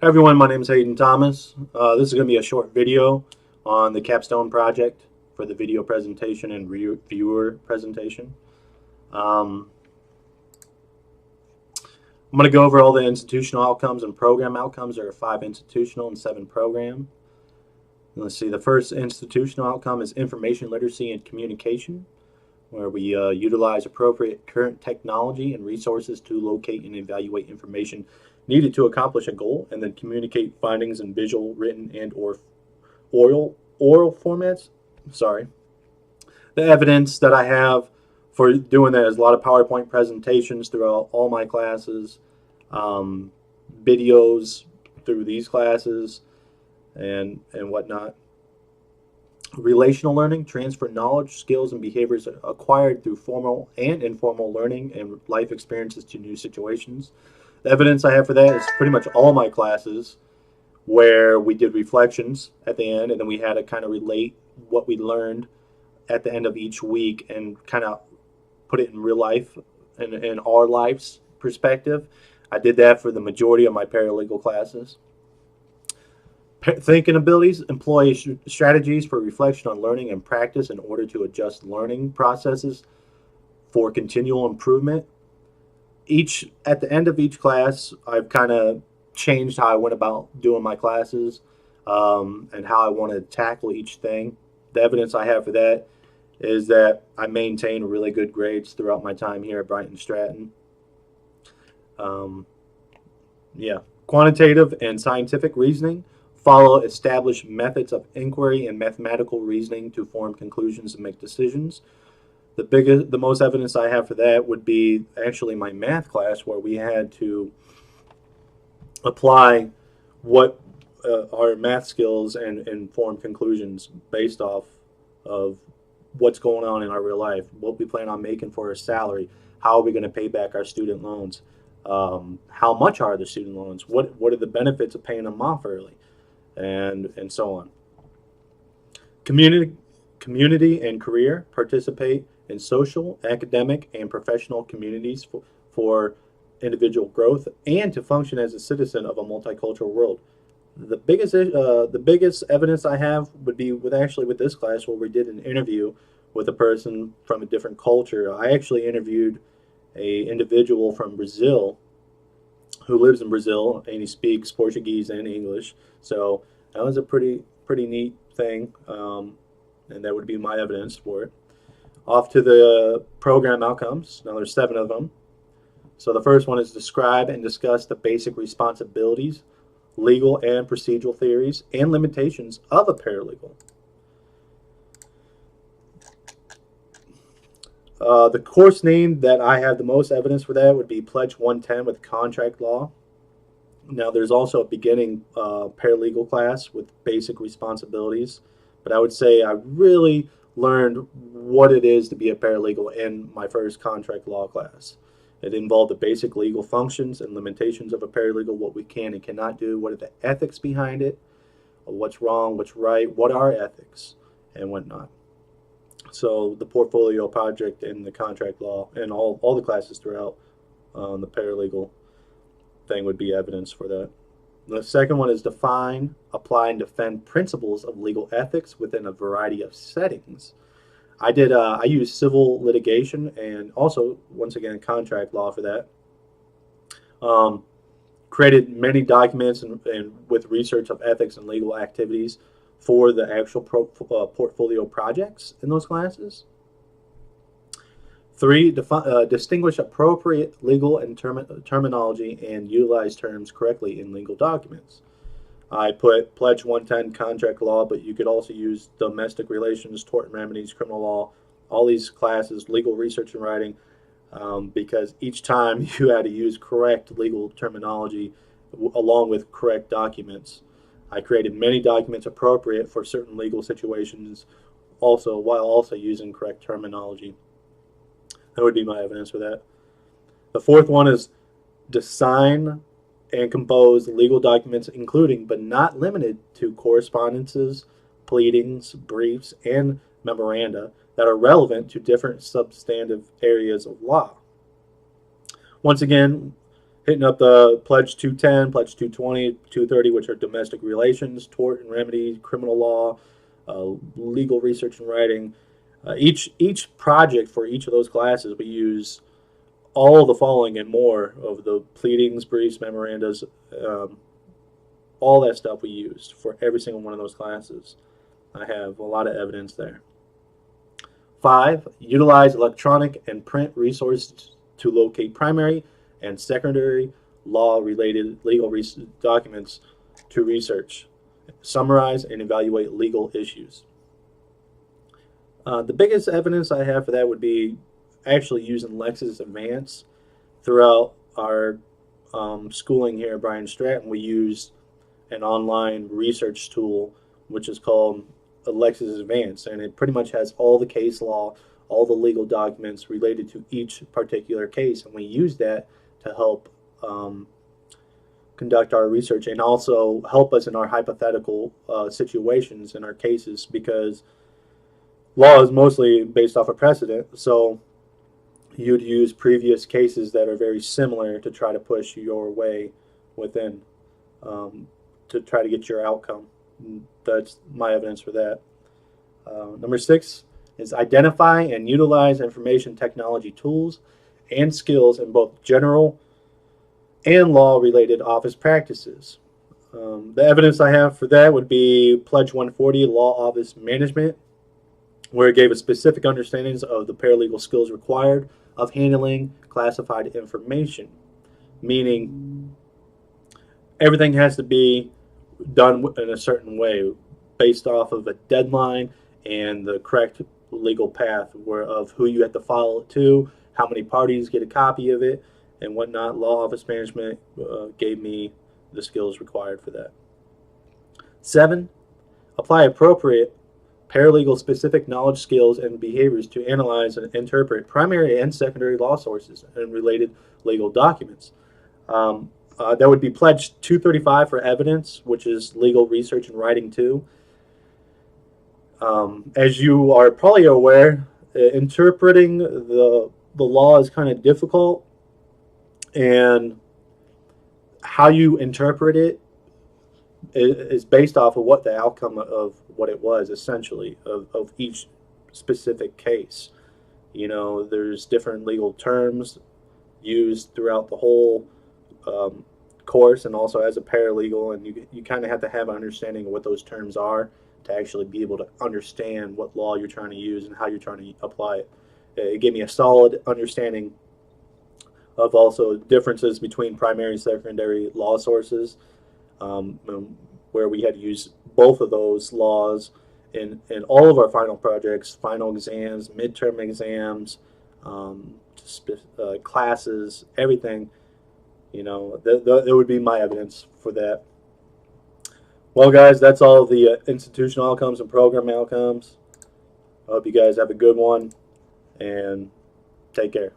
Hey everyone, my name is Hayden Thomas. This is going to be a short video on the Capstone project for the video presentation and viewer presentation. Um, I'm going to go over all the institutional outcomes and program outcomes. There are 5 institutional and 7 program. Let's see, the first institutional outcome is information literacy and communication, where we utilize appropriate current technology and resources to locate and evaluate information needed to accomplish a goal, and then communicate findings in visual, written, and or oral formats. Sorry. The evidence that I have for doing that is a lot of PowerPoint presentations throughout all my classes, um, videos through these classes, and whatnot. Relational learning, transfer knowledge, skills, and behaviors acquired through formal and informal learning and life experiences to new situations. The evidence I have for that is pretty much all my classes where we did reflections at the end, and then we had to kind of relate what we learned at the end of each week and kind of put it in real life and in our lives perspective. I did that for the majority of my paralegal classes. Thinking abilities employ strategies for reflection on learning and practice in order to adjust learning processes for continual improvement. Each At the end of each class, I've kind of changed how I went about doing my classes, and how I want to tackle each thing. The evidence I have for that is that I maintain really good grades throughout my time here at Brighton Stratton. Um, yeah, quantitative and scientific reasoning follow established methods of inquiry and mathematical reasoning to form conclusions and make decisions. The most evidence I have for that would be actually my math class, where we had to apply what our math skills and form conclusions based off of what's going on in our real life, what we plan on making for our salary, how are we going to pay back our student loans, how much are the student loans, what are the benefits of paying them off early, and so on. Community Community and career participate in social, academic, and professional communities for individual growth and to function as a citizen of a multicultural world. The biggest evidence I have would be with this class, where we did an interview with a person from a different culture. I actually interviewed a individual from Brazil who lives in Brazil, and he speaks Portuguese and English. So that was a pretty neat thing, and that would be my evidence for it. Off to the program outcomes. Now there's 7 of them. So the first one is describe and discuss the basic responsibilities, legal and procedural theories, and limitations of a paralegal. The course name that I have the most evidence for that would be Pledge 110 with contract law. Now, there's also a beginning paralegal class with basic responsibilities, but I would say I really learned what it is to be a paralegal in my first contract law class. It involved the basic legal functions and limitations of a paralegal, what we can and cannot do, what are the ethics behind it, what's wrong, what's right, what are ethics, and whatnot. So the portfolio project and the contract law and all the classes throughout the paralegal thing would be evidence for that. The second one is define, apply, and defend principles of legal ethics within a variety of settings. I used civil litigation and also, once again, contract law for that. Um, Created many documents and with research of ethics and legal activities for the actual portfolio projects in those classes. 3, distinguish appropriate legal and terminology and utilize terms correctly in legal documents. I put Pledge 110 contract law, but you could also use domestic relations, tort remedies, criminal law, all these classes, legal research and writing, because each time you had to use correct legal terminology along with correct documents. I created many documents appropriate for certain legal situations, also while also using correct terminology. That would be my evidence for that. The fourth one is design and compose legal documents, including but not limited to correspondences, pleadings, briefs, and memoranda that are relevant to different substantive areas of law. Once again, hitting up the Pledge 210, Pledge 220, 230, which are domestic relations, tort and remedy, criminal law, legal research and writing. Each project for each of those classes, we use all the following and more of the pleadings, briefs, memorandas, all that stuff we used for every single one of those classes. I have a lot of evidence there. 5. Utilize electronic and print resources to locate primary and secondary law-related legal documents to research, summarize, and evaluate legal issues. The biggest evidence I have for that would be actually using Lexis Advance. Throughout our schooling here at Bryan Stratton, we use an online research tool which is called Lexis Advance, and it pretty much has all the case law, all the legal documents related to each particular case, and we use that to help conduct our research and also help us in our hypothetical situations in our cases, because law is mostly based off of precedent. So you'd use previous cases that are very similar to try to push your way within, to try to get your outcome. That's my evidence for that. Number 6 is identify and utilize information technology tools and skills in both general and law-related office practices. The evidence I have for that would be Pledge 140, Law Office Management, where it gave us specific understandings of the paralegal skills required of handling classified information, meaning everything has to be done in a certain way based off of a deadline and the correct legal path of who you have to file it to, how many parties get a copy of it, and whatnot. Law Office Management gave me the skills required for that. 7, apply appropriate paralegal specific knowledge, skills, and behaviors to analyze and interpret primary and secondary law sources and related legal documents. That would be Pledge 235 for evidence, which is legal research and writing too. As you are probably aware, interpreting the law is kind of difficult, and how you interpret it is based off of what the outcome of what it was, essentially, of each specific case. You know, there's different legal terms used throughout the whole course, and also as a paralegal, and you kind of have to have an understanding of what those terms are to actually be able to understand what law you're trying to use and how you're trying to apply it. It gave me a solid understanding of also differences between primary and secondary law sources, where we had to use both of those laws in all of our final projects, final exams, midterm exams, classes, everything. You know, that would be my evidence for that. Well, guys, that's all the institutional outcomes and program outcomes. I hope you guys have a good one, and take care.